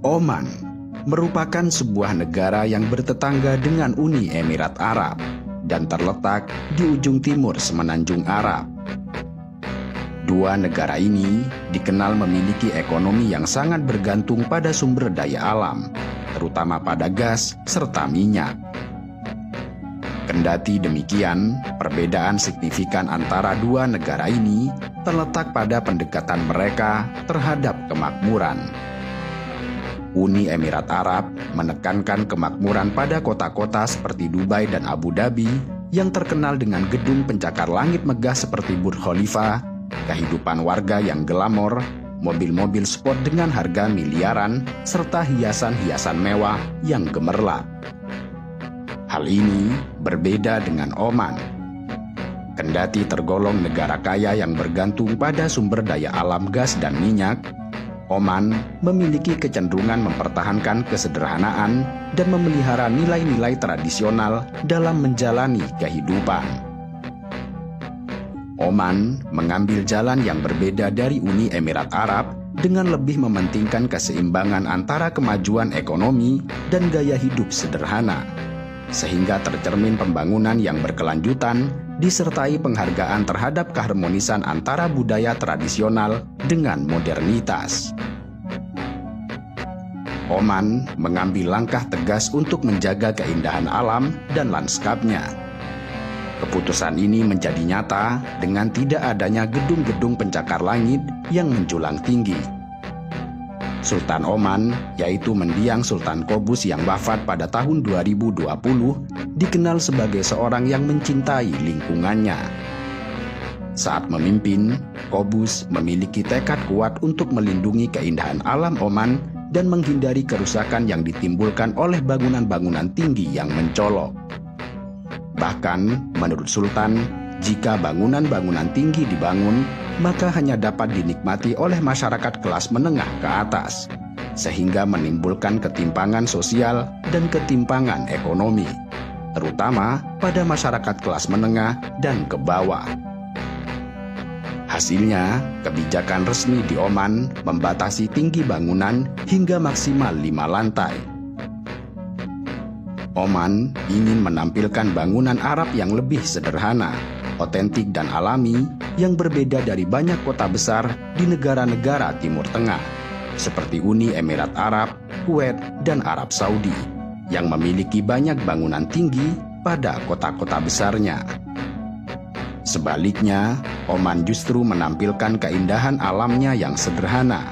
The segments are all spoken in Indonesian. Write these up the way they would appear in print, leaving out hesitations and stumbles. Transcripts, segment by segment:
Oman merupakan sebuah negara yang bertetangga dengan Uni Emirat Arab dan terletak di ujung timur Semenanjung Arab. Dua negara ini dikenal memiliki ekonomi yang sangat bergantung pada sumber daya alam, terutama pada gas serta minyak. Kendati demikian, perbedaan signifikan antara dua negara ini terletak pada pendekatan mereka terhadap kemakmuran. Uni Emirat Arab menekankan kemakmuran pada kota-kota seperti Dubai dan Abu Dhabi yang terkenal dengan gedung pencakar langit megah seperti Burj Khalifa, kehidupan warga yang glamor, mobil-mobil sport dengan harga miliaran, serta hiasan-hiasan mewah yang gemerlap. Hal ini berbeda dengan Oman. Kendati tergolong negara kaya yang bergantung pada sumber daya alam gas dan minyak, Oman memiliki kecenderungan mempertahankan kesederhanaan dan memelihara nilai-nilai tradisional dalam menjalani kehidupan. Oman mengambil jalan yang berbeda dari Uni Emirat Arab dengan lebih mementingkan keseimbangan antara kemajuan ekonomi dan gaya hidup sederhana, sehingga tercermin pembangunan yang berkelanjutan disertai penghargaan terhadap keharmonisan antara budaya tradisional dengan modernitas. Oman mengambil langkah tegas untuk menjaga keindahan alam dan lanskapnya. Keputusan ini menjadi nyata dengan tidak adanya gedung-gedung pencakar langit yang menjulang tinggi. Sultan Oman, yaitu mendiang Sultan Qobus yang wafat pada tahun 2020, dikenal sebagai seorang yang mencintai lingkungannya. Saat memimpin, Qobus memiliki tekad kuat untuk melindungi keindahan alam Oman dan menghindari kerusakan yang ditimbulkan oleh bangunan-bangunan tinggi yang mencolok. Bahkan, menurut Sultan, jika bangunan-bangunan tinggi dibangun, maka hanya dapat dinikmati oleh masyarakat kelas menengah ke atas, sehingga menimbulkan ketimpangan sosial dan ketimpangan ekonomi, terutama pada masyarakat kelas menengah dan ke bawah. Hasilnya, kebijakan resmi di Oman membatasi tinggi bangunan hingga maksimal 5 lantai. Oman ingin menampilkan bangunan Arab yang lebih sederhana, otentik dan alami yang berbeda dari banyak kota besar di negara-negara Timur Tengah, seperti Uni Emirat Arab, Kuwait, dan Arab Saudi, yang memiliki banyak bangunan tinggi pada kota-kota besarnya. Sebaliknya, Oman justru menampilkan keindahan alamnya yang sederhana,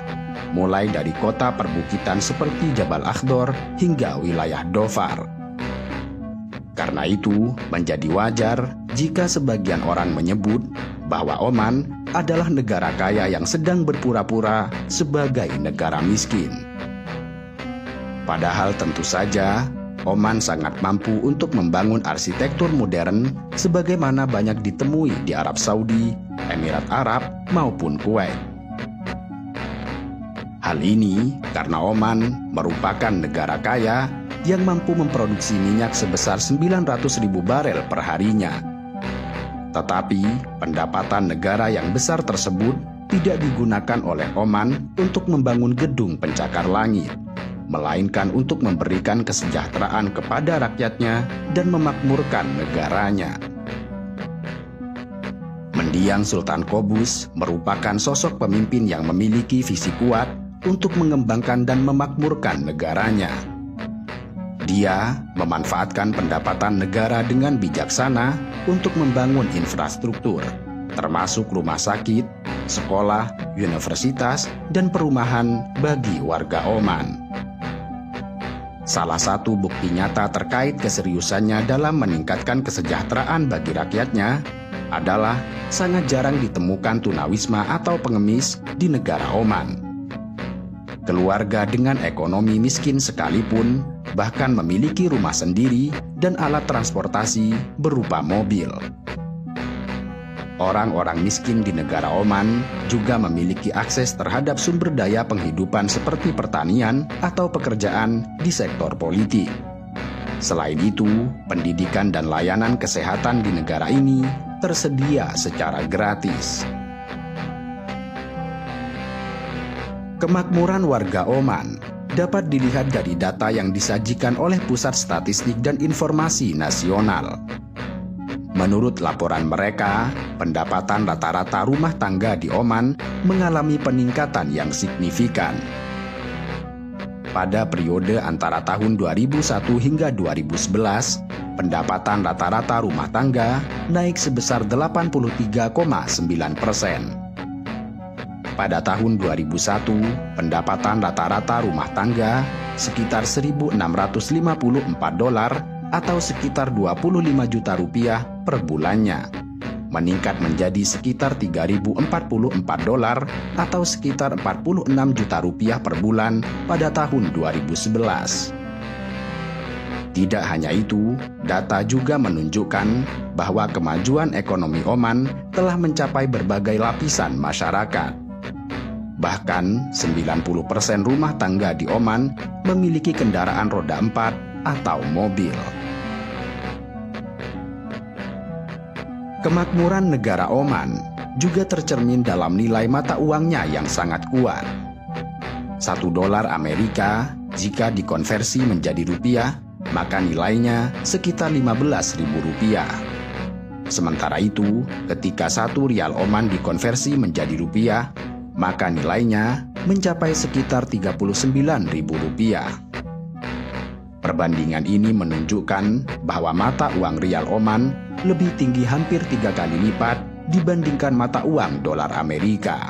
mulai dari kota perbukitan seperti Jabal Akhdar hingga wilayah Dhofar. Karena itu, menjadi wajar jika sebagian orang menyebut bahwa Oman adalah negara kaya yang sedang berpura-pura sebagai negara miskin. Padahal tentu saja, Oman sangat mampu untuk membangun arsitektur modern sebagaimana banyak ditemui di Arab Saudi, Emirat Arab, maupun Kuwait. Hal ini karena Oman merupakan negara kaya yang mampu memproduksi minyak sebesar 900.000 barel per harinya. Tetapi, pendapatan negara yang besar tersebut tidak digunakan oleh Oman untuk membangun gedung pencakar langit, melainkan untuk memberikan kesejahteraan kepada rakyatnya dan memakmurkan negaranya. Mendiang Sultan Qobus merupakan sosok pemimpin yang memiliki visi kuat untuk mengembangkan dan memakmurkan negaranya. Dia memanfaatkan pendapatan negara dengan bijaksana untuk membangun infrastruktur, termasuk rumah sakit, sekolah, universitas, dan perumahan bagi warga Oman. Salah satu bukti nyata terkait keseriusannya dalam meningkatkan kesejahteraan bagi rakyatnya adalah sangat jarang ditemukan tunawisma atau pengemis di negara Oman. Keluarga dengan ekonomi miskin sekalipun bahkan memiliki rumah sendiri dan alat transportasi berupa mobil. Orang-orang miskin di negara Oman juga memiliki akses terhadap sumber daya penghidupan seperti pertanian atau pekerjaan di sektor politik. Selain itu, pendidikan dan layanan kesehatan di negara ini tersedia secara gratis. Kemakmuran warga Oman dapat dilihat dari data yang disajikan oleh Pusat Statistik dan Informasi Nasional. Menurut laporan mereka, pendapatan rata-rata rumah tangga di Oman mengalami peningkatan yang signifikan. Pada periode antara tahun 2001 hingga 2011, pendapatan rata-rata rumah tangga naik sebesar 83,9%. Pada tahun 2001, pendapatan rata-rata rumah tangga sekitar $1.654 atau sekitar 25 juta rupiah per bulannya, meningkat menjadi sekitar $3.044 atau sekitar 46 juta rupiah per bulan pada tahun 2011. Tidak hanya itu, data juga menunjukkan bahwa kemajuan ekonomi Oman telah mencapai berbagai lapisan masyarakat. Bahkan 90% rumah tangga di Oman memiliki kendaraan roda 4 atau mobil. Kemakmuran negara Oman juga tercermin dalam nilai mata uangnya yang sangat kuat. $1 Amerika jika dikonversi menjadi rupiah, maka nilainya sekitar Rp15.000. Sementara itu, ketika 1 rial Oman dikonversi menjadi rupiah, maka nilainya mencapai sekitar Rp39.000. Perbandingan ini menunjukkan bahwa mata uang rial Oman lebih tinggi hampir 3 kali lipat dibandingkan mata uang dolar Amerika.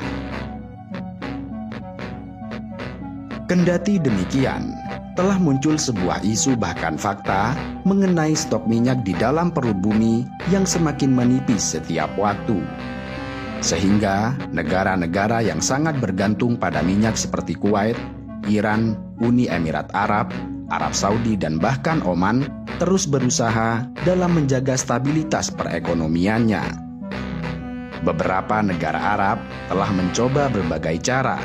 Kendati demikian, telah muncul sebuah isu bahkan fakta mengenai stok minyak di dalam perut bumi yang semakin menipis setiap waktu. Sehingga negara-negara yang sangat bergantung pada minyak seperti Kuwait, Iran, Uni Emirat Arab, Arab Saudi, dan bahkan Oman terus berusaha dalam menjaga stabilitas perekonomiannya. Beberapa negara Arab telah mencoba berbagai cara,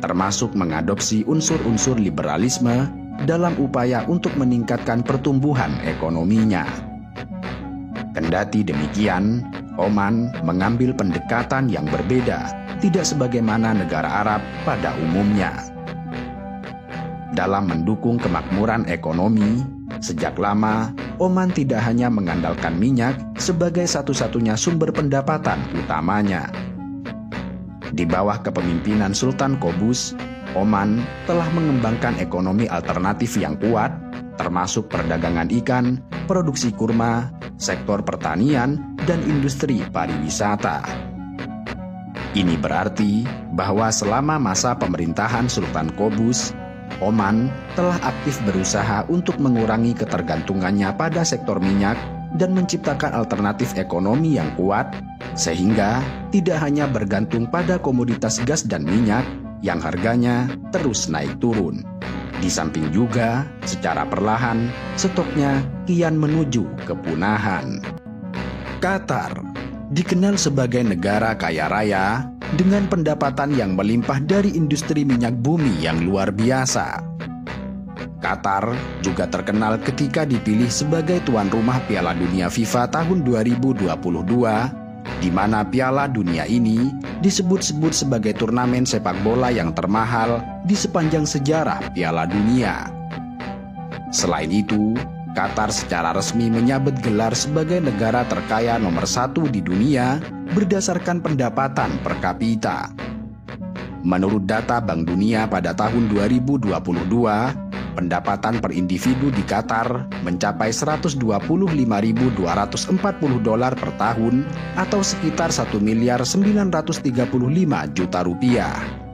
termasuk mengadopsi unsur-unsur liberalisme dalam upaya untuk meningkatkan pertumbuhan ekonominya. Kendati demikian, Oman mengambil pendekatan yang berbeda, tidak sebagaimana negara Arab pada umumnya. Dalam mendukung kemakmuran ekonomi, sejak lama Oman tidak hanya mengandalkan minyak sebagai satu-satunya sumber pendapatan utamanya. Di bawah kepemimpinan Sultan Qaboos, Oman telah mengembangkan ekonomi alternatif yang kuat, termasuk perdagangan ikan, produksi kurma, sektor pertanian, dan industri pariwisata. Ini berarti bahwa selama masa pemerintahan Sultan Qaboos, Oman telah aktif berusaha untuk mengurangi ketergantungannya pada sektor minyak dan menciptakan alternatif ekonomi yang kuat, sehingga tidak hanya bergantung pada komoditas gas dan minyak yang harganya terus naik turun. Di samping juga, secara perlahan, stoknya kian menuju kepunahan. Qatar dikenal sebagai negara kaya raya dengan pendapatan yang melimpah dari industri minyak bumi yang luar biasa. Qatar juga terkenal ketika dipilih sebagai tuan rumah Piala Dunia FIFA tahun 2022, di mana Piala Dunia ini disebut-sebut sebagai turnamen sepak bola yang termahal di sepanjang sejarah Piala Dunia. Selain itu, Qatar secara resmi menyabet gelar sebagai negara terkaya nomor 1 di dunia berdasarkan pendapatan per kapita. Menurut data Bank Dunia pada tahun 2022, pendapatan per individu di Qatar mencapai $125.240 per tahun atau sekitar $1.935.000.000.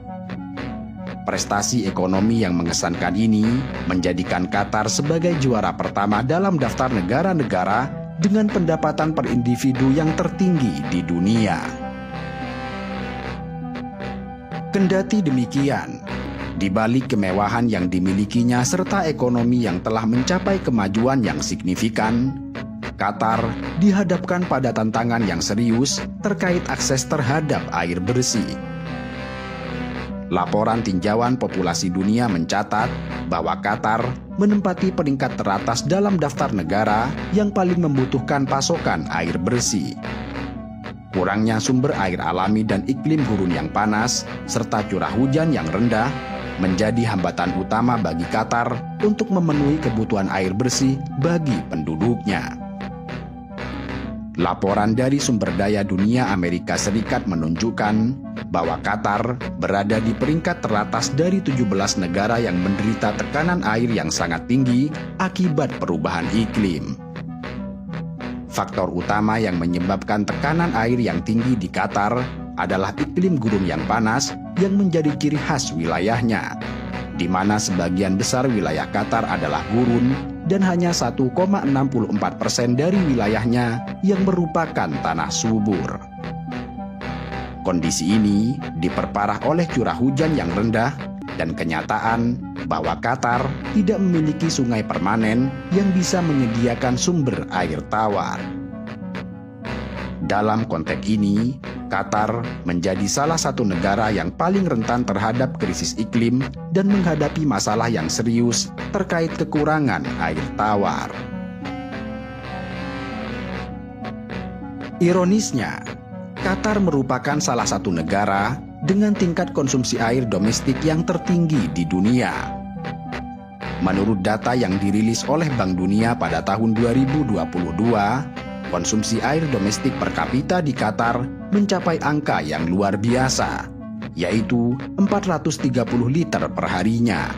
Prestasi ekonomi yang mengesankan ini menjadikan Qatar sebagai juara pertama dalam daftar negara-negara dengan pendapatan per individu yang tertinggi di dunia. Kendati demikian, di balik kemewahan yang dimilikinya serta ekonomi yang telah mencapai kemajuan yang signifikan, Qatar dihadapkan pada tantangan yang serius terkait akses terhadap air bersih. Laporan tinjauan populasi dunia mencatat bahwa Qatar menempati peringkat teratas dalam daftar negara yang paling membutuhkan pasokan air bersih. Kurangnya sumber air alami dan iklim gurun yang panas, serta curah hujan yang rendah, menjadi hambatan utama bagi Qatar untuk memenuhi kebutuhan air bersih bagi penduduknya. Laporan dari Sumber Daya Dunia Amerika Serikat menunjukkan bahwa Qatar berada di peringkat teratas dari 17 negara yang menderita tekanan air yang sangat tinggi akibat perubahan iklim. Faktor utama yang menyebabkan tekanan air yang tinggi di Qatar adalah iklim gurun yang panas yang menjadi ciri khas wilayahnya, di mana sebagian besar wilayah Qatar adalah gurun dan hanya 1,64% dari wilayahnya yang merupakan tanah subur. Kondisi ini diperparah oleh curah hujan yang rendah dan kenyataan bahwa Qatar tidak memiliki sungai permanen yang bisa menyediakan sumber air tawar. Dalam konteks ini, Qatar menjadi salah satu negara yang paling rentan terhadap krisis iklim dan menghadapi masalah yang serius terkait kekurangan air tawar. Ironisnya, Qatar merupakan salah satu negara dengan tingkat konsumsi air domestik yang tertinggi di dunia. Menurut data yang dirilis oleh Bank Dunia pada tahun 2022, konsumsi air domestik per kapita di Qatar mencapai angka yang luar biasa, yaitu 430 liter per harinya.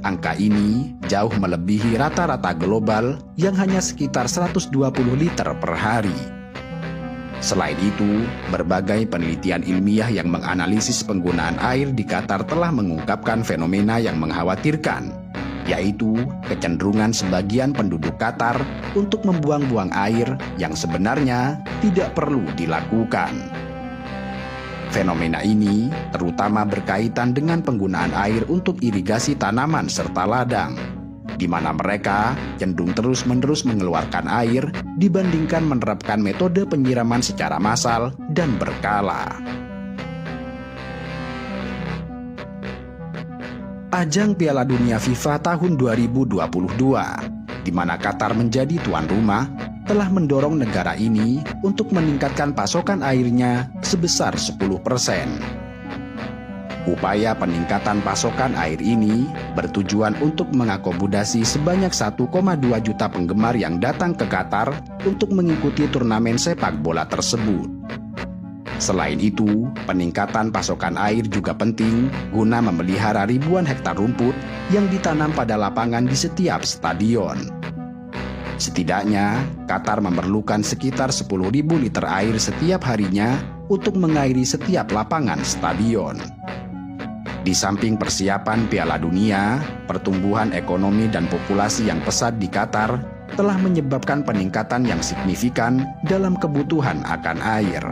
Angka ini jauh melebihi rata-rata global yang hanya sekitar 120 liter per hari. Selain itu, berbagai penelitian ilmiah yang menganalisis penggunaan air di Qatar telah mengungkapkan fenomena yang mengkhawatirkan, yaitu kecenderungan sebagian penduduk Qatar untuk membuang-buang air yang sebenarnya tidak perlu dilakukan. Fenomena ini terutama berkaitan dengan penggunaan air untuk irigasi tanaman serta ladang, di mana mereka cenderung terus-menerus mengeluarkan air dibandingkan menerapkan metode penyiraman secara massal dan berkala. Ajang Piala Dunia FIFA tahun 2022, di mana Qatar menjadi tuan rumah, telah mendorong negara ini untuk meningkatkan pasokan airnya sebesar 10%. Upaya peningkatan pasokan air ini bertujuan untuk mengakomodasi sebanyak 1,2 juta penggemar yang datang ke Qatar untuk mengikuti turnamen sepak bola tersebut. Selain itu, peningkatan pasokan air juga penting guna memelihara ribuan hektar rumput yang ditanam pada lapangan di setiap stadion. Setidaknya, Qatar memerlukan sekitar 10.000 liter air setiap harinya untuk mengairi setiap lapangan stadion. Di samping persiapan Piala Dunia, pertumbuhan ekonomi dan populasi yang pesat di Qatar telah menyebabkan peningkatan yang signifikan dalam kebutuhan akan air.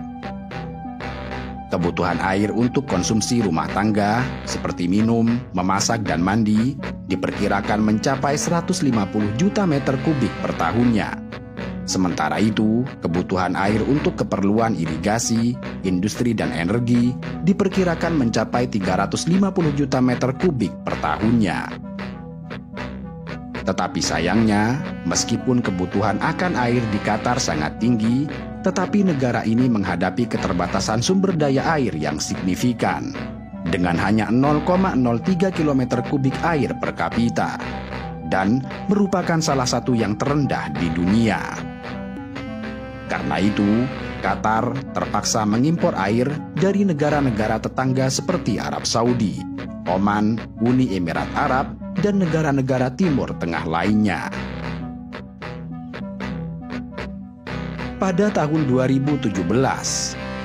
Kebutuhan air untuk konsumsi rumah tangga, seperti minum, memasak, dan mandi, diperkirakan mencapai 150 juta meter kubik per tahunnya. Sementara itu, kebutuhan air untuk keperluan irigasi, industri, dan energi diperkirakan mencapai 350 juta meter kubik per tahunnya. Tetapi sayangnya, meskipun kebutuhan akan air di Qatar sangat tinggi, tetapi negara ini menghadapi keterbatasan sumber daya air yang signifikan, dengan hanya 0,03 km kubik air per kapita, dan merupakan salah satu yang terendah di dunia. Karena itu, Qatar terpaksa mengimpor air dari negara-negara tetangga seperti Arab Saudi, Oman, Uni Emirat Arab, dan negara-negara Timur Tengah lainnya. Pada tahun 2017,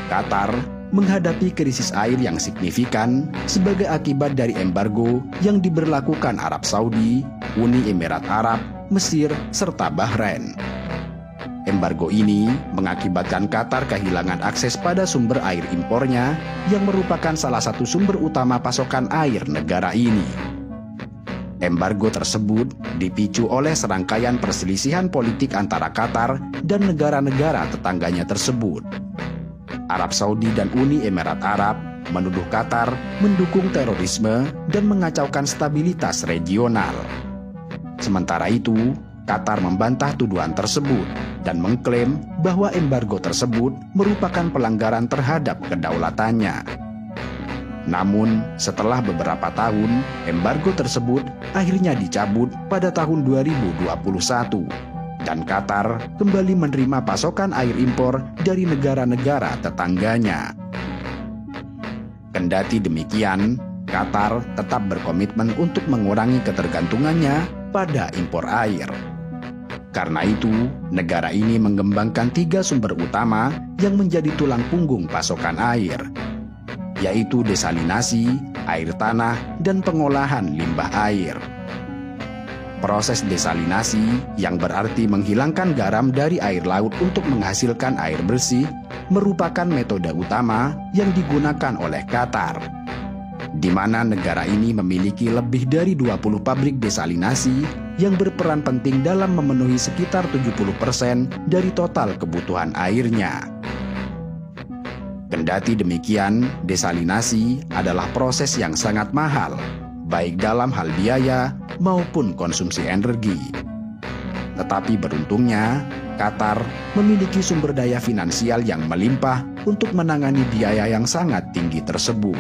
Qatar menghadapi krisis air yang signifikan sebagai akibat dari embargo yang diberlakukan Arab Saudi, Uni Emirat Arab, Mesir, serta Bahrain. Embargo ini mengakibatkan Qatar kehilangan akses pada sumber air impornya yang merupakan salah satu sumber utama pasokan air negara ini. Embargo tersebut dipicu oleh serangkaian perselisihan politik antara Qatar dan negara-negara tetangganya tersebut. Arab Saudi dan Uni Emirat Arab menuduh Qatar mendukung terorisme dan mengacaukan stabilitas regional. Sementara itu, Qatar membantah tuduhan tersebut dan mengklaim bahwa embargo tersebut merupakan pelanggaran terhadap kedaulatannya. Namun, setelah beberapa tahun, embargo tersebut akhirnya dicabut pada tahun 2021. Dan Qatar kembali menerima pasokan air impor dari negara-negara tetangganya. Kendati demikian, Qatar tetap berkomitmen untuk mengurangi ketergantungannya pada impor air. Karena itu, negara ini mengembangkan 3 sumber utama yang menjadi tulang punggung pasokan air, yaitu desalinasi, air tanah, dan pengolahan limbah air. Proses desalinasi, yang berarti menghilangkan garam dari air laut untuk menghasilkan air bersih, merupakan metode utama yang digunakan oleh Qatar, di mana negara ini memiliki lebih dari 20 pabrik desalinasi yang berperan penting dalam memenuhi sekitar 70% dari total kebutuhan airnya. Kendati demikian, desalinasi adalah proses yang sangat mahal, baik dalam hal biaya maupun konsumsi energi. Tetapi beruntungnya, Qatar memiliki sumber daya finansial yang melimpah untuk menangani biaya yang sangat tinggi tersebut.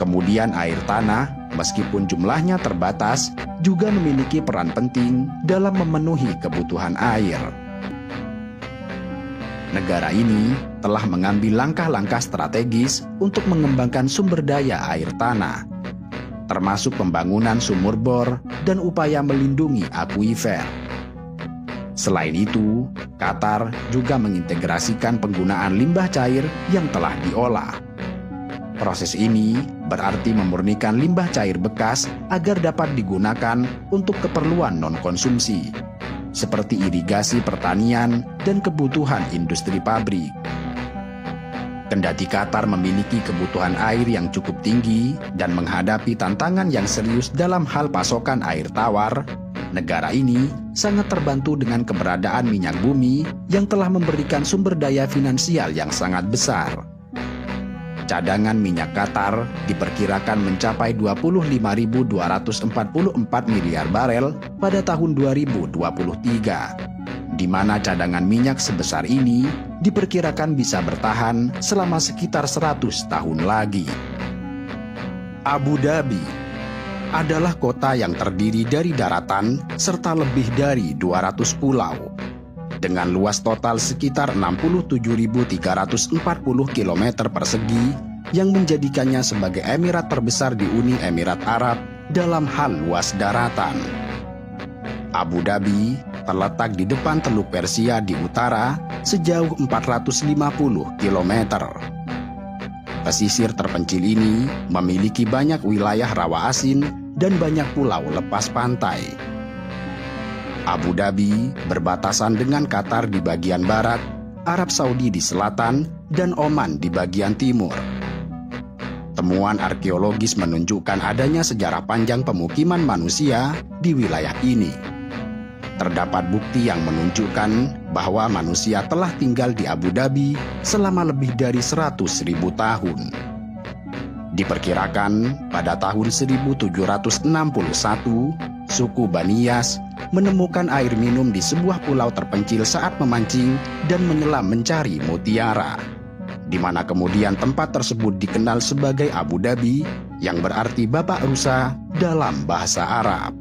Kemudian air tanah, meskipun jumlahnya terbatas, juga memiliki peran penting dalam memenuhi kebutuhan air. Negara ini telah mengambil langkah-langkah strategis untuk mengembangkan sumber daya air tanah, termasuk pembangunan sumur bor dan upaya melindungi akuifer. Selain itu, Qatar juga mengintegrasikan penggunaan limbah cair yang telah diolah. Proses ini berarti memurnikan limbah cair bekas agar dapat digunakan untuk keperluan non-konsumsi, seperti irigasi pertanian dan kebutuhan industri pabrik. Kendati Qatar memiliki kebutuhan air yang cukup tinggi dan menghadapi tantangan yang serius dalam hal pasokan air tawar, negara ini sangat terbantu dengan keberadaan minyak bumi yang telah memberikan sumber daya finansial yang sangat besar. Cadangan minyak Qatar diperkirakan mencapai 25.244 miliar barel pada tahun 2023, di mana cadangan minyak sebesar ini diperkirakan bisa bertahan selama sekitar 100 tahun lagi. Abu Dhabi adalah kota yang terdiri dari daratan serta lebih dari 200 pulau, dengan luas total sekitar 67.340 km persegi yang menjadikannya sebagai emirat terbesar di Uni Emirat Arab dalam hal luas daratan. Abu Dhabi terletak di depan Teluk Persia di utara sejauh 450 km. Pesisir terpencil ini memiliki banyak wilayah rawa asin dan banyak pulau lepas pantai. Abu Dhabi berbatasan dengan Qatar di bagian barat, Arab Saudi di selatan, dan Oman di bagian timur. Temuan arkeologis menunjukkan adanya sejarah panjang pemukiman manusia di wilayah ini. Terdapat bukti yang menunjukkan bahwa manusia telah tinggal di Abu Dhabi selama lebih dari 100.000 tahun. Diperkirakan pada tahun 1761, suku Bani Yas menemukan air minum di sebuah pulau terpencil saat memancing dan menyelam mencari mutiara, di mana kemudian tempat tersebut dikenal sebagai Abu Dhabi, yang berarti bapak rusa dalam bahasa Arab.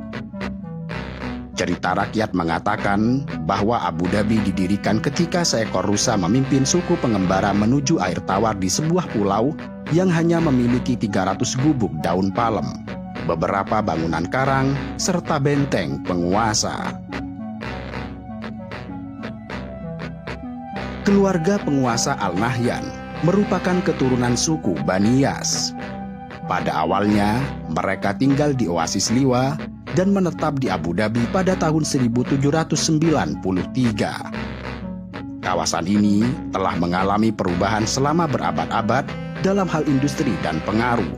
Cerita rakyat mengatakan bahwa Abu Dhabi didirikan ketika seekor rusa memimpin suku pengembara menuju air tawar di sebuah pulau yang hanya memiliki 300 gubuk daun palem, beberapa bangunan karang, serta benteng penguasa. Keluarga penguasa Al Nahyan merupakan keturunan suku Bani Yas. Pada awalnya, mereka tinggal di Oasis Liwa dan menetap di Abu Dhabi pada tahun 1793. Kawasan ini telah mengalami perubahan selama berabad-abad dalam hal industri dan pengaruh,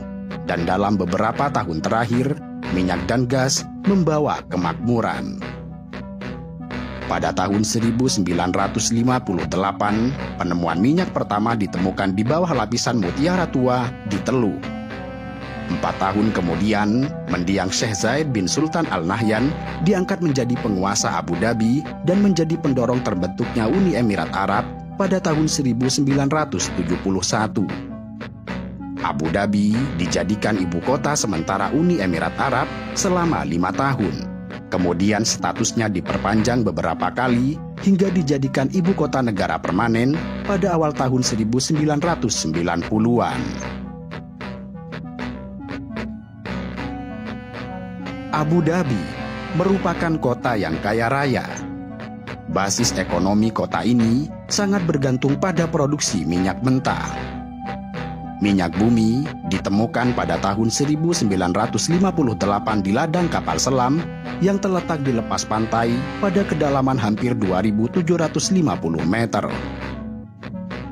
dan dalam beberapa tahun terakhir, minyak dan gas membawa kemakmuran. Pada tahun 1958, penemuan minyak pertama ditemukan di bawah lapisan mutiara tua di Teluk. 4 tahun kemudian, mendiang Syekh Zayed bin Sultan Al Nahyan diangkat menjadi penguasa Abu Dhabi dan menjadi pendorong terbentuknya Uni Emirat Arab pada tahun 1971. Abu Dhabi dijadikan ibu kota sementara Uni Emirat Arab selama 5 tahun. Kemudian statusnya diperpanjang beberapa kali hingga dijadikan ibu kota negara permanen pada awal tahun 1990-an. Abu Dhabi merupakan kota yang kaya raya. Basis ekonomi kota ini sangat bergantung pada produksi minyak mentah. Minyak bumi ditemukan pada tahun 1958 di ladang kapal selam yang terletak di lepas pantai pada kedalaman hampir 2.750 meter.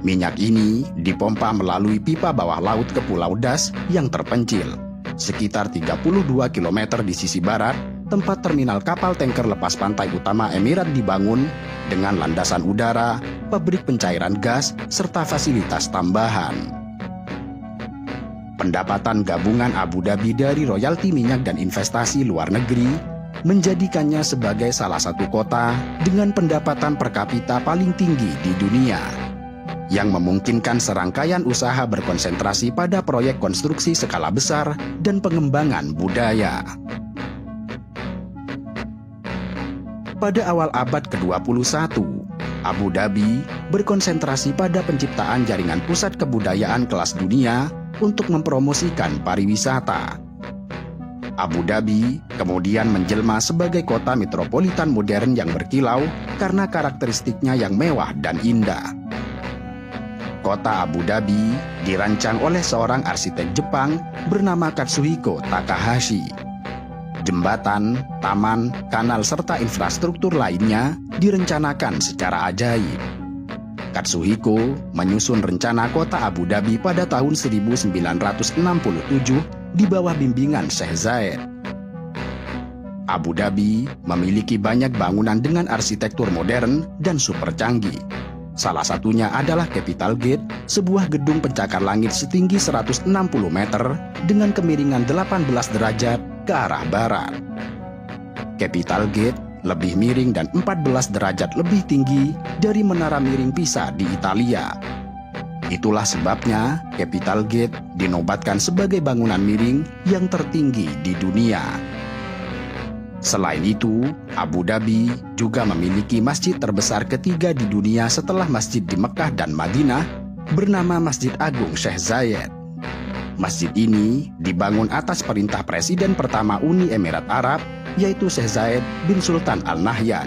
Minyak ini dipompa melalui pipa bawah laut ke Pulau Das yang terpencil, sekitar 32 km di sisi barat, tempat terminal kapal tanker lepas pantai utama Emirat dibangun dengan landasan udara, pabrik pencairan gas, serta fasilitas tambahan. Pendapatan gabungan Abu Dhabi dari royalti minyak dan investasi luar negeri menjadikannya sebagai salah satu kota dengan pendapatan per kapita paling tinggi di dunia, yang memungkinkan serangkaian usaha berkonsentrasi pada proyek konstruksi skala besar dan pengembangan budaya. Pada awal abad ke-21, Abu Dhabi berkonsentrasi pada penciptaan jaringan pusat kebudayaan kelas dunia untuk mempromosikan pariwisata. Abu Dhabi kemudian menjelma sebagai kota metropolitan modern yang berkilau karena karakteristiknya yang mewah dan indah. Kota Abu Dhabi dirancang oleh seorang arsitek Jepang bernama Katsuhiko Takahashi. Jembatan, taman, kanal, serta infrastruktur lainnya direncanakan secara ajaib. Katsuhiko menyusun rencana kota Abu Dhabi pada tahun 1967 di bawah bimbingan Syekh Zayed. Abu Dhabi memiliki banyak bangunan dengan arsitektur modern dan super canggih. Salah satunya adalah Capital Gate, sebuah gedung pencakar langit setinggi 160 meter dengan kemiringan 18 derajat ke arah barat. Capital Gate lebih miring dan 14 derajat lebih tinggi dari Menara Miring Pisa di Italia. Itulah sebabnya Capital Gate dinobatkan sebagai bangunan miring yang tertinggi di dunia. Selain itu, Abu Dhabi juga memiliki masjid terbesar ketiga di dunia setelah masjid di Mekah dan Madinah, bernama Masjid Agung Syekh Zayed. Masjid ini dibangun atas perintah Presiden pertama Uni Emirat Arab, yaitu Syekh Zayed bin Sultan Al Nahyan,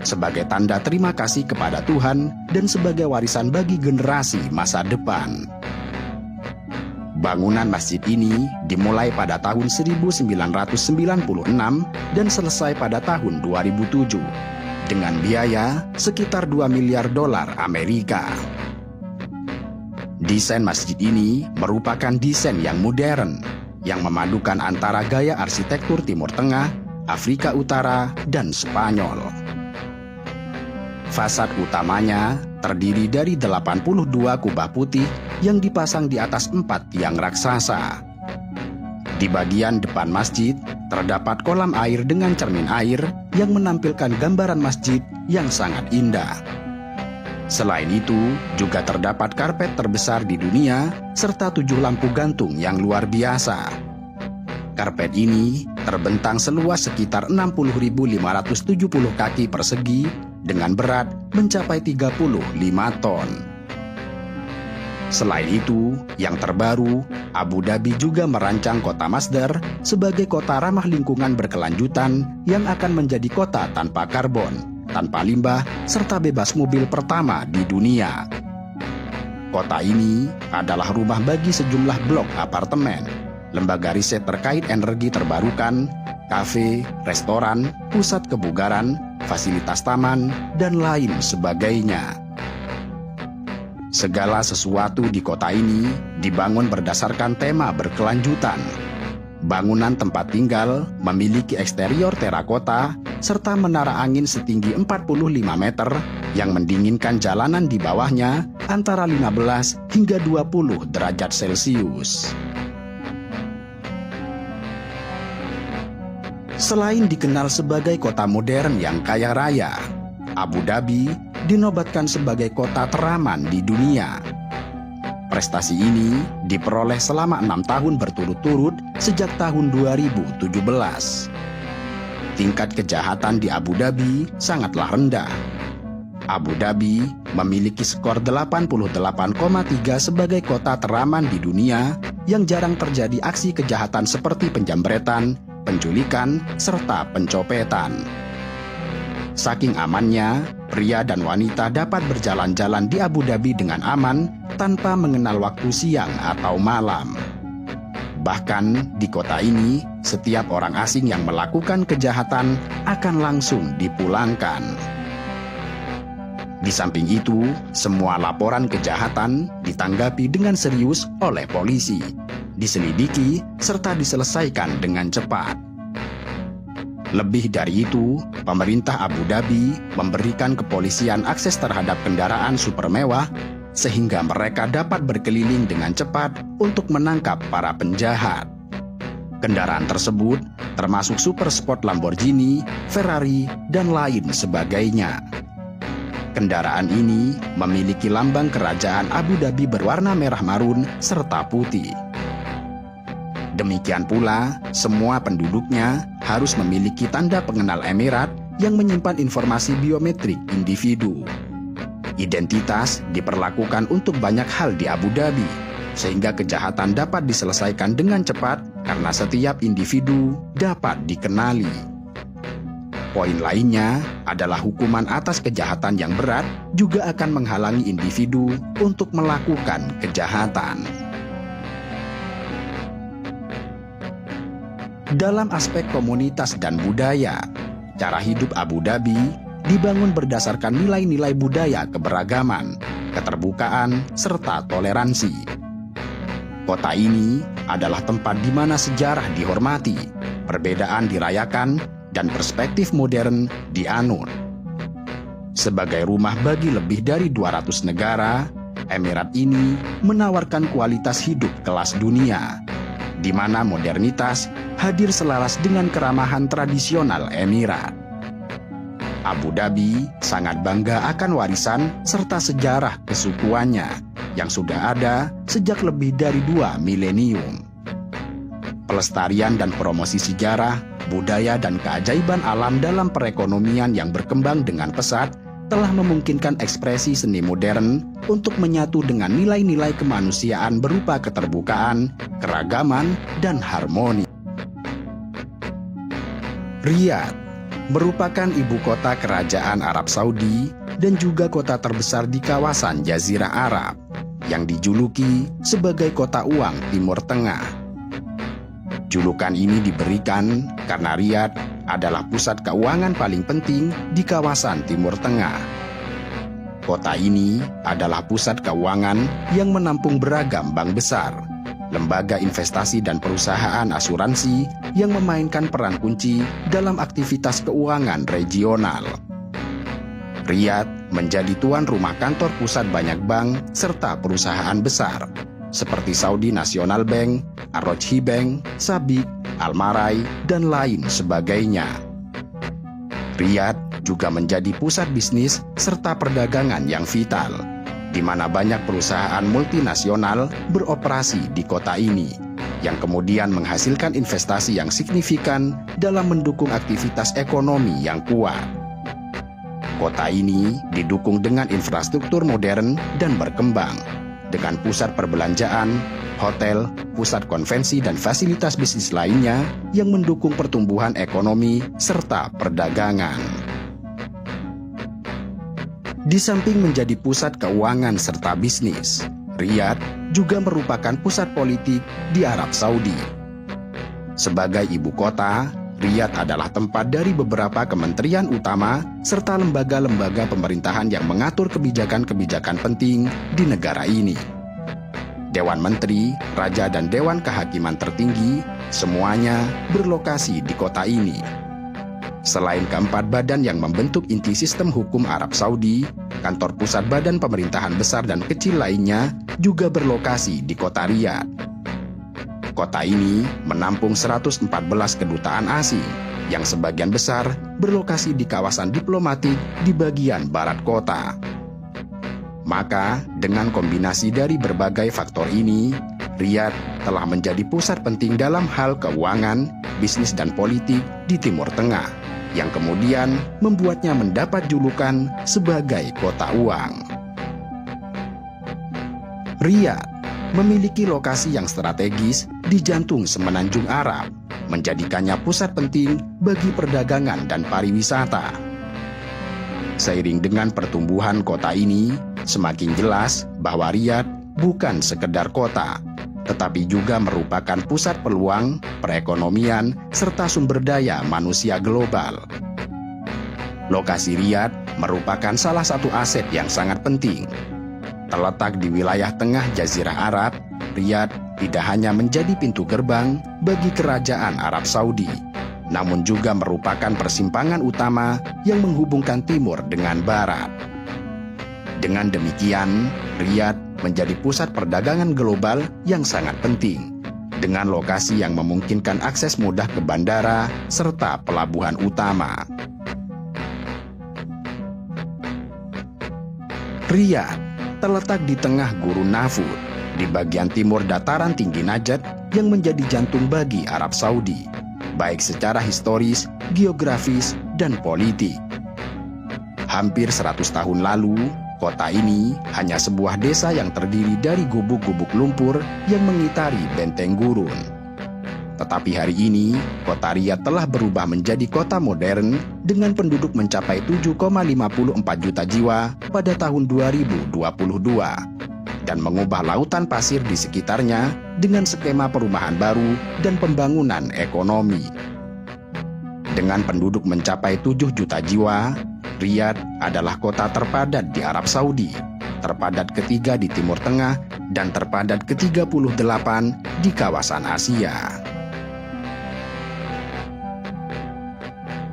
sebagai tanda terima kasih kepada Tuhan dan sebagai warisan bagi generasi masa depan. Bangunan masjid ini dimulai pada tahun 1996 dan selesai pada tahun 2007 dengan biaya sekitar 2 miliar dolar Amerika. Desain masjid ini merupakan desain yang modern, yang memadukan antara gaya arsitektur Timur Tengah, Afrika Utara, dan Spanyol. Fasad utamanya terdiri dari 82 kubah putih yang dipasang di atas 4 tiang raksasa. Di bagian depan masjid terdapat kolam air dengan cermin air yang menampilkan gambaran masjid yang sangat indah. Selain itu, juga terdapat karpet terbesar di dunia serta 7 lampu gantung yang luar biasa. Karpet ini terbentang seluas sekitar 60.570 kaki persegi dengan berat mencapai 35 ton. Selain itu, yang terbaru, Abu Dhabi juga merancang kota Masdar sebagai kota ramah lingkungan berkelanjutan yang akan menjadi kota tanpa karbon, tanpa limbah, serta bebas mobil pertama di dunia. Kota ini adalah rumah bagi sejumlah blok apartemen, lembaga riset terkait energi terbarukan, kafe, restoran, pusat kebugaran, fasilitas taman, dan lain sebagainya. Segala sesuatu di kota ini dibangun berdasarkan tema berkelanjutan. Bangunan tempat tinggal memiliki eksterior terakota serta menara angin setinggi 45 meter yang mendinginkan jalanan di bawahnya antara 15 hingga 20 derajat Celcius. Selain dikenal sebagai kota modern yang kaya raya, Abu Dhabi dinobatkan sebagai kota teraman di dunia. Prestasi ini diperoleh selama 6 tahun berturut-turut sejak tahun 2017. Tingkat kejahatan di Abu Dhabi sangatlah rendah. Abu Dhabi memiliki skor 88,3 sebagai kota teraman di dunia yang jarang terjadi aksi kejahatan seperti penjambretan, penculikan, serta pencopetan. Saking amannya, pria dan wanita dapat berjalan-jalan di Abu Dhabi dengan aman tanpa mengenal waktu siang atau malam. Bahkan di kota ini, setiap orang asing yang melakukan kejahatan akan langsung dipulangkan. Di samping itu, semua laporan kejahatan ditanggapi dengan serius oleh polisi, diselidiki, serta diselesaikan dengan cepat. Lebih dari itu, pemerintah Abu Dhabi memberikan kepolisian akses terhadap kendaraan super mewah sehingga mereka dapat berkeliling dengan cepat untuk menangkap para penjahat. Kendaraan tersebut termasuk super sport Lamborghini, Ferrari, dan lain sebagainya. Kendaraan ini memiliki lambang kerajaan Abu Dhabi berwarna merah marun serta putih. Demikian pula, semua penduduknya harus memiliki tanda pengenal Emirat yang menyimpan informasi biometrik individu. Identitas diperlakukan untuk banyak hal di Abu Dhabi, sehingga kejahatan dapat diselesaikan dengan cepat karena setiap individu dapat dikenali. Poin lainnya adalah hukuman atas kejahatan yang berat juga akan menghalangi individu untuk melakukan kejahatan. Dalam aspek komunitas dan budaya, cara hidup Abu Dhabi dibangun berdasarkan nilai-nilai budaya keberagaman, keterbukaan, serta toleransi. Kota ini adalah tempat di mana sejarah dihormati, perbedaan dirayakan, dan perspektif modern dianut. Sebagai rumah bagi lebih dari 200 negara, Emirat ini menawarkan kualitas hidup kelas dunia, di mana modernitas hadir selaras dengan keramahan tradisional Emirat. Abu Dhabi sangat bangga akan warisan serta sejarah kesukuannya yang sudah ada sejak lebih dari 2 milenium. Pelestarian dan promosi sejarah, budaya, dan keajaiban alam dalam perekonomian yang berkembang dengan pesat telah memungkinkan ekspresi seni modern untuk menyatu dengan nilai-nilai kemanusiaan berupa keterbukaan, keragaman, dan harmoni. Riyadh merupakan ibu kota kerajaan Arab Saudi dan juga kota terbesar di kawasan Jazirah Arab yang dijuluki sebagai kota uang Timur Tengah. Julukan ini diberikan karena Riyadh adalah pusat keuangan paling penting di kawasan Timur Tengah. Kota ini adalah pusat keuangan yang menampung beragam bank besar, lembaga investasi dan perusahaan asuransi yang memainkan peran kunci dalam aktivitas keuangan regional. Riyadh menjadi tuan rumah kantor pusat banyak bank serta perusahaan besar, seperti Saudi National Bank, Ar-Rajhi Bank, Sabiq, Al-Marai, dan lain sebagainya. Riyadh juga menjadi pusat bisnis serta perdagangan yang vital, di mana banyak perusahaan multinasional beroperasi di kota ini, yang kemudian menghasilkan investasi yang signifikan dalam mendukung aktivitas ekonomi yang kuat. Kota ini didukung dengan infrastruktur modern dan berkembang, dengan pusat perbelanjaan, hotel, pusat konvensi, dan fasilitas bisnis lainnya yang mendukung pertumbuhan ekonomi serta perdagangan. Di samping menjadi pusat keuangan serta bisnis, Riyadh juga merupakan pusat politik di Arab Saudi. Sebagai ibu kota, Riyadh adalah tempat dari beberapa kementerian utama serta lembaga-lembaga pemerintahan yang mengatur kebijakan-kebijakan penting di negara ini. Dewan Menteri, Raja, dan Dewan Kehakiman tertinggi semuanya berlokasi di kota ini. Selain keempat badan yang membentuk inti sistem hukum Arab Saudi, kantor pusat badan pemerintahan besar dan kecil lainnya juga berlokasi di kota Riyadh. Kota ini menampung 114 kedutaan asing yang sebagian besar berlokasi di kawasan diplomatik di bagian barat kota. Maka, dengan kombinasi dari berbagai faktor ini, Riyadh telah menjadi pusat penting dalam hal keuangan, bisnis dan politik di Timur Tengah, yang kemudian membuatnya mendapat julukan sebagai kota uang. Riyadh memiliki lokasi yang strategis di jantung Semenanjung Arab, menjadikannya pusat penting bagi perdagangan dan pariwisata. Seiring dengan pertumbuhan kota ini, semakin jelas bahwa Riyadh bukan sekedar kota, tetapi juga merupakan pusat peluang, perekonomian, serta sumber daya manusia global. Lokasi Riyadh merupakan salah satu aset yang sangat penting. Terletak di wilayah tengah Jazirah Arab, Riyadh tidak hanya menjadi pintu gerbang bagi kerajaan Arab Saudi, namun juga merupakan persimpangan utama yang menghubungkan timur dengan barat. Dengan demikian, Riyadh menjadi pusat perdagangan global yang sangat penting, dengan lokasi yang memungkinkan akses mudah ke bandara serta pelabuhan utama. Riyadh terletak di tengah Gurun Nafud, di bagian timur dataran tinggi Najd yang menjadi jantung bagi Arab Saudi, baik secara historis, geografis, dan politik. Hampir 100 tahun lalu, kota ini hanya sebuah desa yang terdiri dari gubuk-gubuk lumpur yang mengitari benteng gurun. Tetapi hari ini, kota Riyadh telah berubah menjadi kota modern dengan penduduk mencapai 7,54 juta jiwa pada tahun 2022 dan mengubah lautan pasir di sekitarnya dengan skema perumahan baru dan pembangunan ekonomi. Dengan penduduk mencapai 7 juta jiwa, Riyadh adalah kota terpadat di Arab Saudi, terpadat ketiga di Timur Tengah, dan terpadat ke-38 di kawasan Asia.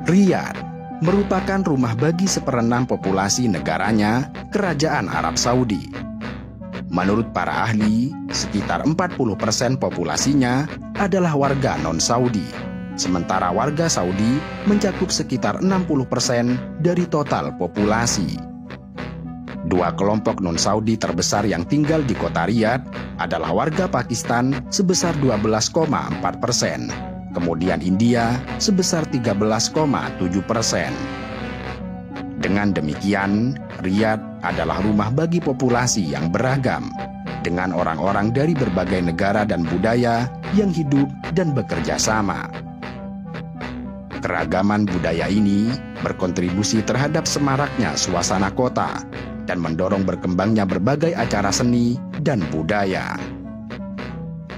Riyadh merupakan rumah bagi seperenam populasi negaranya, Kerajaan Arab Saudi. Menurut para ahli, sekitar 40% populasinya adalah warga non-Saudi, sementara warga Saudi mencakup sekitar 60% dari total populasi. Dua kelompok non-Saudi terbesar yang tinggal di kota Riyadh adalah warga Pakistan sebesar 12,4%, kemudian India sebesar 13,7%. Dengan demikian, Riyadh adalah rumah bagi populasi yang beragam, dengan orang-orang dari berbagai negara dan budaya yang hidup dan bekerja sama. Keragaman budaya ini berkontribusi terhadap semaraknya suasana kota dan mendorong berkembangnya berbagai acara seni dan budaya.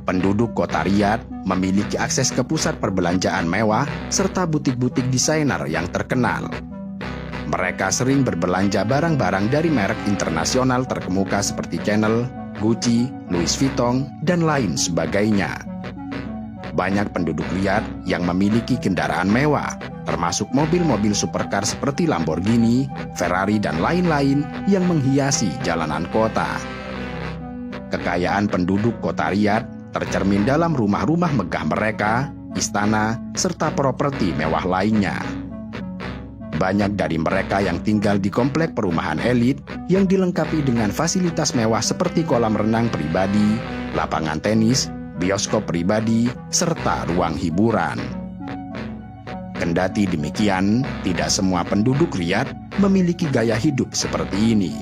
Penduduk kota Riyadh memiliki akses ke pusat perbelanjaan mewah serta butik-butik desainer yang terkenal. Mereka sering berbelanja barang-barang dari merek internasional terkemuka seperti Chanel, Gucci, Louis Vuitton, dan lain sebagainya. Banyak penduduk Riyadh yang memiliki kendaraan mewah, termasuk mobil-mobil supercar seperti Lamborghini, Ferrari, dan lain-lain yang menghiasi jalanan kota. Kekayaan penduduk kota Riyadh tercermin dalam rumah-rumah megah mereka, istana, serta properti mewah lainnya. Banyak dari mereka yang tinggal di komplek perumahan elit yang dilengkapi dengan fasilitas mewah seperti kolam renang pribadi, lapangan tenis, bioskop pribadi, serta ruang hiburan. Kendati demikian, tidak semua penduduk Riyadh memiliki gaya hidup seperti ini.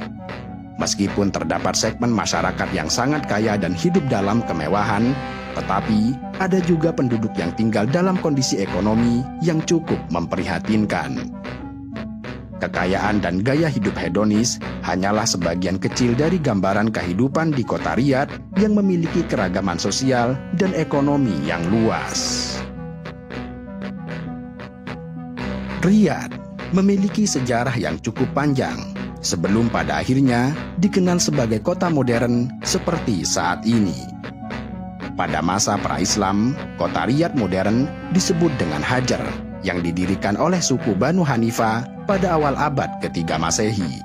Meskipun terdapat segmen masyarakat yang sangat kaya dan hidup dalam kemewahan, tetapi ada juga penduduk yang tinggal dalam kondisi ekonomi yang cukup memprihatinkan. Kekayaan dan gaya hidup hedonis hanyalah sebagian kecil dari gambaran kehidupan di kota Riyadh yang memiliki keragaman sosial dan ekonomi yang luas. Riyadh memiliki sejarah yang cukup panjang sebelum pada akhirnya dikenal sebagai kota modern seperti saat ini. Pada masa pra-Islam, kota Riyadh modern disebut dengan Hajar, yang didirikan oleh suku Banu Hanifah pada awal abad ketiga Masehi.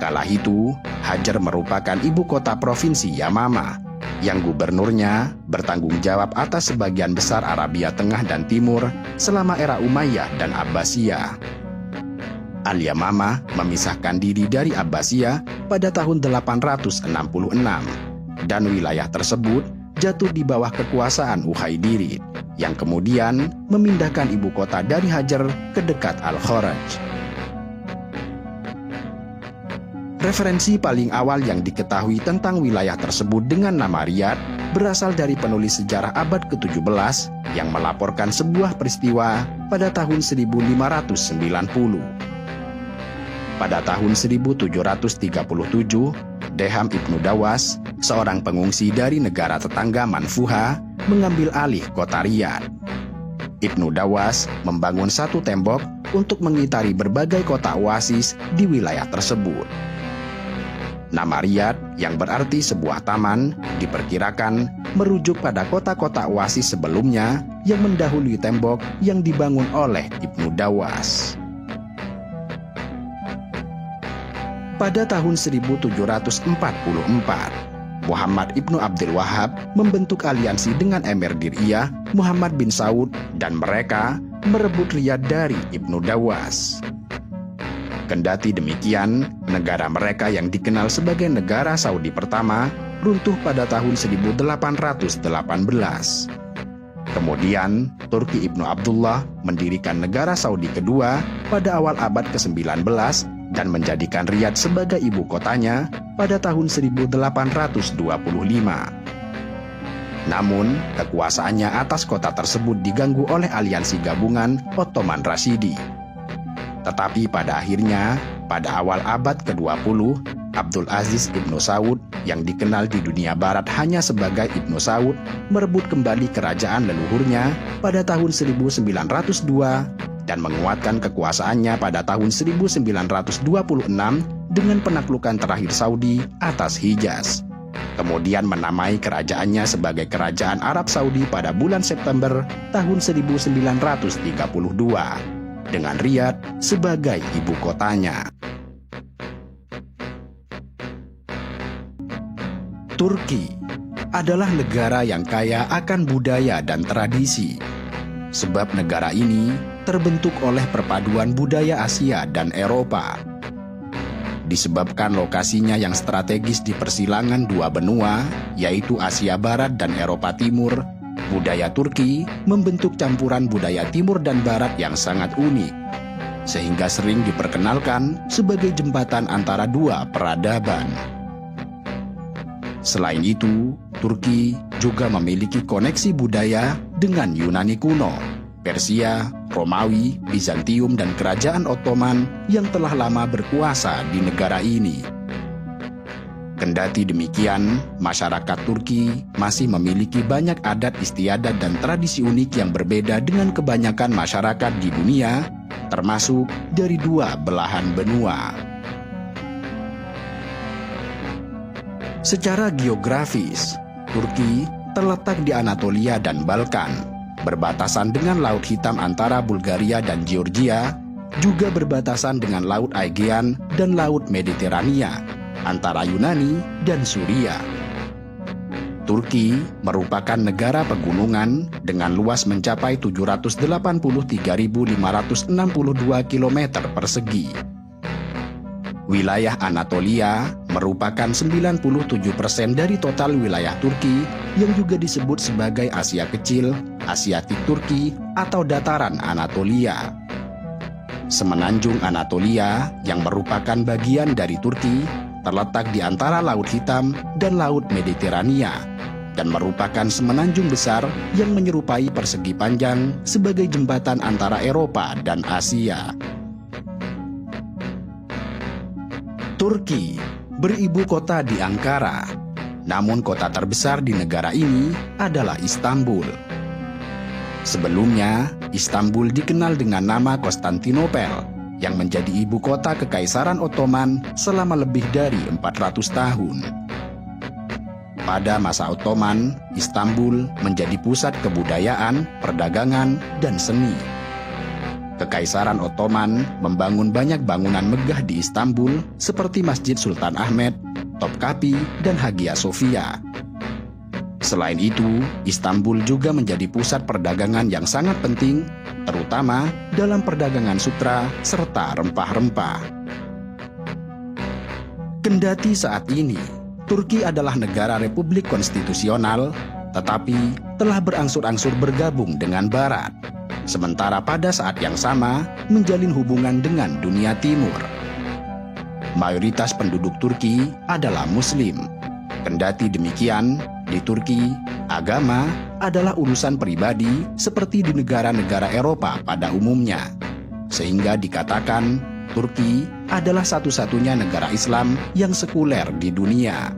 Kala itu, Hajar merupakan ibu kota provinsi Yamama, yang gubernurnya bertanggung jawab atas sebagian besar Arabia Tengah dan Timur selama era Umayyah dan Abbasiyah. Al-Yamamah memisahkan diri dari Abbasiyah pada tahun 866 dan wilayah tersebut jatuh di bawah kekuasaan Ukhaidirid yang kemudian memindahkan ibu kota dari Hajar ke dekat Al-Kharaj. Referensi paling awal yang diketahui tentang wilayah tersebut dengan nama Riyadh berasal dari penulis sejarah abad ke-17 yang melaporkan sebuah peristiwa pada tahun 1590. Pada tahun 1737, Deham Ibnu Dawas, seorang pengungsi dari negara tetangga Manfuha, mengambil alih kota Riyadh. Ibnu Dawas membangun satu tembok untuk mengitari berbagai kota oasis di wilayah tersebut. Nama Riyadh yang berarti sebuah taman diperkirakan merujuk pada kota-kota oasis sebelumnya yang mendahului tembok yang dibangun oleh Ibnu Dawas. Pada tahun 1744, Muhammad Ibnu Abdul Wahab membentuk aliansi dengan Emir Diriyah Muhammad bin Saud dan mereka merebut Riyadh dari Ibnu Dawas. Kendati demikian, negara mereka yang dikenal sebagai negara Saudi pertama runtuh pada tahun 1818. Kemudian, Turki Ibnu Abdullah mendirikan negara Saudi kedua pada awal abad ke-19 dan menjadikan Riyadh sebagai ibu kotanya pada tahun 1825. Namun, kekuasaannya atas kota tersebut diganggu oleh aliansi gabungan Ottoman Rashidi. Tetapi pada akhirnya, pada awal abad ke-20, Abdul Aziz Ibnu Saud yang dikenal di dunia barat hanya sebagai Ibnu Saud merebut kembali kerajaan leluhurnya pada tahun 1902 dan menguatkan kekuasaannya pada tahun 1926 dengan penaklukan terakhir Saudi atas Hijaz. Kemudian menamai kerajaannya sebagai Kerajaan Arab Saudi pada bulan September tahun 1932. Dengan Riyadh sebagai ibu kotanya. Turki adalah negara yang kaya akan budaya dan tradisi. Sebab negara ini terbentuk oleh perpaduan budaya Asia dan Eropa. Disebabkan lokasinya yang strategis di persilangan dua benua, yaitu Asia Barat dan Eropa Timur, budaya Turki membentuk campuran budaya timur dan barat yang sangat unik, sehingga sering diperkenalkan sebagai jembatan antara dua peradaban. Selain itu, Turki juga memiliki koneksi budaya dengan Yunani kuno, Persia, Romawi, Bizantium, dan Kerajaan Ottoman yang telah lama berkuasa di negara ini. Kendati demikian, masyarakat Turki masih memiliki banyak adat istiadat dan tradisi unik yang berbeda dengan kebanyakan masyarakat di dunia, termasuk dari dua belahan benua. Secara geografis, Turki terletak di Anatolia dan Balkan, berbatasan dengan Laut Hitam antara Bulgaria dan Georgia, juga berbatasan dengan Laut Aegean dan Laut Mediterania antara Yunani dan Suriah. Turki merupakan negara pegunungan dengan luas mencapai 783.562 km persegi. Wilayah Anatolia merupakan 97% dari total wilayah Turki yang juga disebut sebagai Asia Kecil, Asiatik Turki, atau Dataran Anatolia. Semenanjung Anatolia yang merupakan bagian dari Turki terletak di antara Laut Hitam dan Laut Mediterania dan merupakan semenanjung besar yang menyerupai persegi panjang sebagai jembatan antara Eropa dan Asia. Turki beribu kota di Ankara, namun kota terbesar di negara ini adalah Istanbul. Sebelumnya, Istanbul dikenal dengan nama Konstantinopel, yang menjadi ibu kota Kekaisaran Ottoman selama lebih dari 400 tahun. Pada masa Ottoman, Istanbul menjadi pusat kebudayaan, perdagangan, dan seni. Kekaisaran Ottoman membangun banyak bangunan megah di Istanbul seperti Masjid Sultan Ahmet, Topkapi, dan Hagia Sophia. Selain itu, Istanbul juga menjadi pusat perdagangan yang sangat penting terutama dalam perdagangan sutra serta rempah-rempah. Kendati saat ini Turki adalah negara republik konstitusional, tetapi telah berangsur-angsur bergabung dengan Barat, sementara pada saat yang sama menjalin hubungan dengan dunia timur. Mayoritas penduduk Turki adalah Muslim. Kendati demikian, di Turki, agama adalah urusan pribadi seperti di negara-negara Eropa pada umumnya, sehingga dikatakan Turki adalah satu-satunya negara Islam yang sekuler di dunia.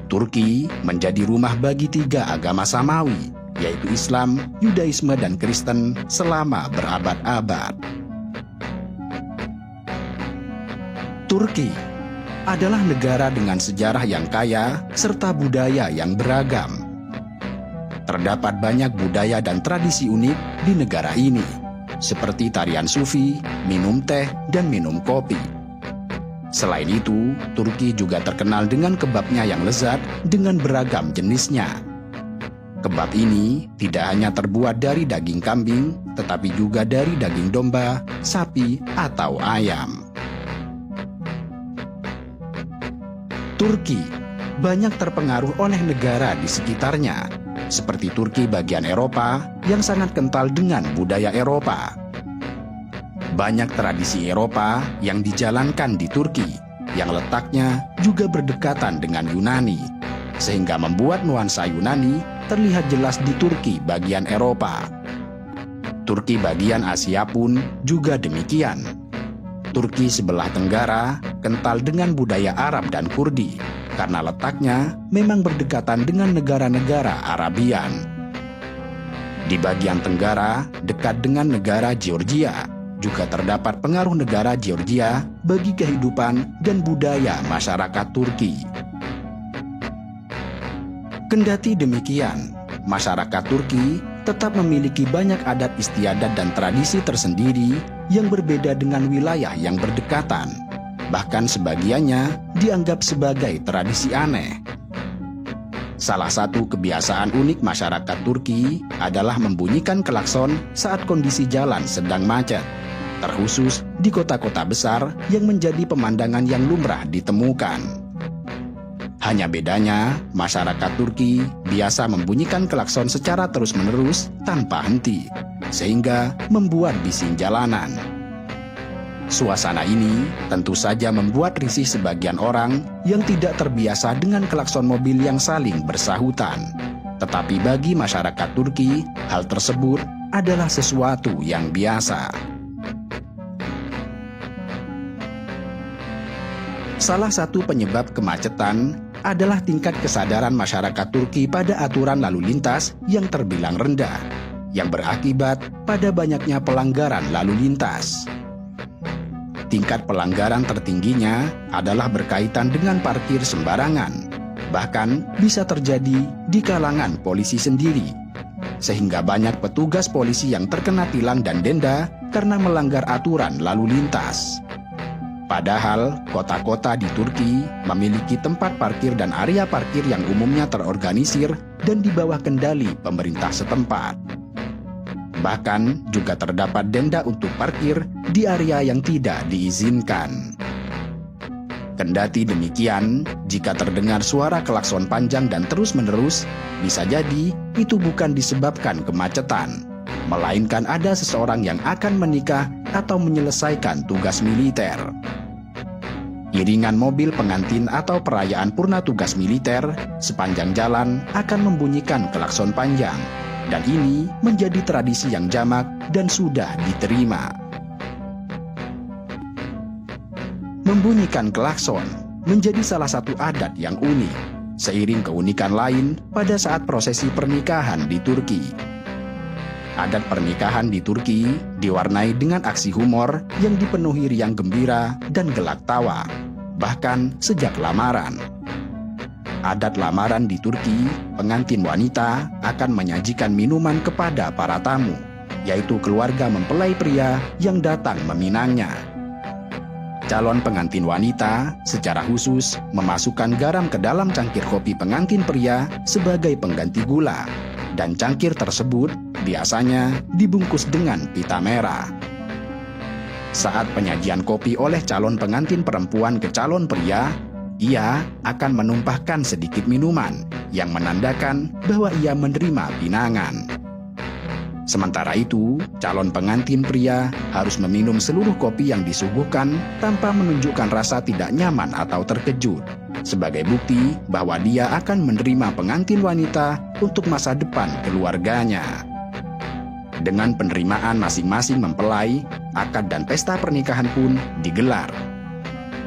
Turki menjadi rumah bagi 3 agama samawi, yaitu Islam, Yudaisme, dan Kristen selama berabad-abad. Turki adalah negara dengan sejarah yang kaya serta budaya yang beragam. Terdapat banyak budaya dan tradisi unik di negara ini, seperti tarian sufi, minum teh, dan minum kopi. Selain itu, Turki juga terkenal dengan kebabnya yang lezat dengan beragam jenisnya. Kebab ini tidak hanya terbuat dari daging kambing, tetapi juga dari daging domba, sapi, atau ayam. Turki banyak terpengaruh oleh negara di sekitarnya, seperti Turki bagian Eropa yang sangat kental dengan budaya Eropa. Banyak tradisi Eropa yang dijalankan di Turki, yang letaknya juga berdekatan dengan Yunani, sehingga membuat nuansa Yunani terlihat jelas di Turki bagian Eropa. Turki bagian Asia pun juga demikian. Turki sebelah tenggara kental dengan budaya Arab dan Kurdi, karena letaknya memang berdekatan dengan negara-negara Arabian. Di bagian tenggara, dekat dengan negara Georgia, juga terdapat pengaruh negara Georgia bagi kehidupan dan budaya masyarakat Turki. Kendati demikian, masyarakat Turki tetap memiliki banyak adat istiadat dan tradisi tersendiri yang berbeda dengan wilayah yang berdekatan. Bahkan sebagiannya dianggap sebagai tradisi aneh. Salah satu kebiasaan unik masyarakat Turki adalah membunyikan klakson saat kondisi jalan sedang macet, terkhusus di kota-kota besar yang menjadi pemandangan yang lumrah ditemukan. Hanya bedanya, masyarakat Turki biasa membunyikan klakson secara terus-menerus tanpa henti, sehingga membuat bising jalanan. Suasana ini tentu saja membuat risih sebagian orang yang tidak terbiasa dengan klakson mobil yang saling bersahutan. Tetapi bagi masyarakat Turki, hal tersebut adalah sesuatu yang biasa. Salah satu penyebab kemacetan adalah tingkat kesadaran masyarakat Turki pada aturan lalu lintas yang terbilang rendah, yang berakibat pada banyaknya pelanggaran lalu lintas. Tingkat pelanggaran tertingginya adalah berkaitan dengan parkir sembarangan, bahkan bisa terjadi di kalangan polisi sendiri, sehingga banyak petugas polisi yang terkena tilang dan denda karena melanggar aturan lalu lintas. Padahal, kota-kota di Turki memiliki tempat parkir dan area parkir yang umumnya terorganisir dan di bawah kendali pemerintah setempat. Bahkan, juga terdapat denda untuk parkir di area yang tidak diizinkan. Kendati demikian, jika terdengar suara klakson panjang dan terus-menerus, bisa jadi itu bukan disebabkan kemacetan, melainkan ada seseorang yang akan menikah atau menyelesaikan tugas militer. Iringan mobil pengantin atau perayaan purna tugas militer sepanjang jalan akan membunyikan klakson panjang, dan ini menjadi tradisi yang jamak dan sudah diterima. Membunyikan klakson menjadi salah satu adat yang unik, seiring keunikan lain pada saat prosesi pernikahan di Turki. Adat pernikahan di Turki diwarnai dengan aksi humor yang dipenuhi riang gembira dan gelak tawa, bahkan sejak lamaran. Adat lamaran di Turki, pengantin wanita akan menyajikan minuman kepada para tamu, yaitu keluarga mempelai pria yang datang meminangnya. Calon pengantin wanita secara khusus memasukkan garam ke dalam cangkir kopi pengantin pria sebagai pengganti gula, dan cangkir tersebut biasanya dibungkus dengan pita merah. Saat penyajian kopi oleh calon pengantin perempuan ke calon pria, ia akan menumpahkan sedikit minuman yang menandakan bahwa ia menerima pinangan. Sementara itu, calon pengantin pria harus meminum seluruh kopi yang disuguhkan tanpa menunjukkan rasa tidak nyaman atau terkejut, sebagai bukti bahwa dia akan menerima pengantin wanita untuk masa depan keluarganya. Dengan penerimaan masing-masing mempelai, akad dan pesta pernikahan pun digelar.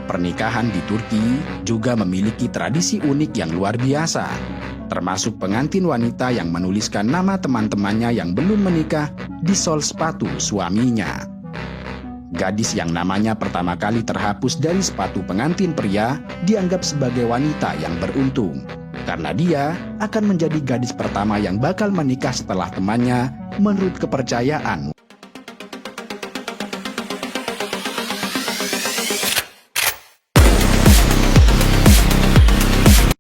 Pernikahan di Turki juga memiliki tradisi unik yang luar biasa, termasuk pengantin wanita yang menuliskan nama teman-temannya yang belum menikah di sol sepatu suaminya. Gadis yang namanya pertama kali terhapus dari sepatu pengantin pria dianggap sebagai wanita yang beruntung, karena dia akan menjadi gadis pertama yang bakal menikah setelah temannya menurut kepercayaan